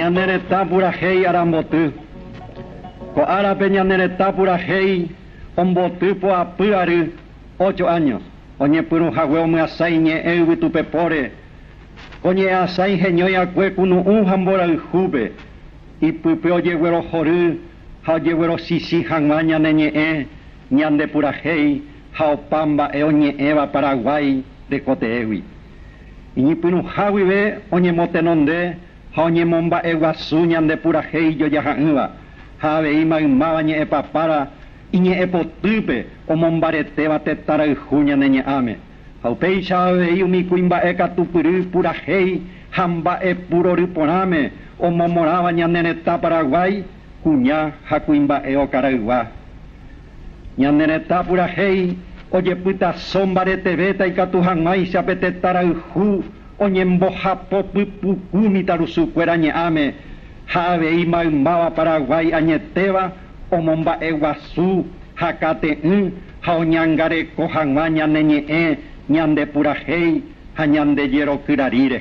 Ñanereta purahéi aramboty. Ko'árape ñanereta purahéi omboty poapy ary 8 años. Oñepyrũhague omyasãi ñe'ẽ yvytupepore. Oñe'asãi heñoi'akue kunu'ũ ha mborayhúpe. Ipype ojeguerohory ha ojeguerosisi hag̃ua ñane ñe'ẽ ñande purahéi ha opa mba'e oñe'ẽva Paraguay rekoteégui. Iñipyrũha guive oñemotenonde ha oñemomba'e guasu ñande purahéi jojaha'ỹva ha avei maymáva ñe'ẽ papára iñe'ẽpotýpe omombaretéva tetãrayhu ñane ñe'ãme. Ha upéicha avei umi kuimba'e katupyry purahéi ha mba'epurory porãme omomorãva ñane retã Paraguay kuña ha kuimba'e okaraygua. Ñane retã purahéi ojepytaso mbaretevéta ikatu hag̃uáichape tetãrayhu oñembohapopy puku mitãrusukuéra ñe'ãme ha avei maymáva Paraguay añetéva omomba'e guasu ha kate'ỹ ha oñangareko hag̃ua ñane ñe'ẽ ñande purahéi ha ñande jerokyrarí rehe.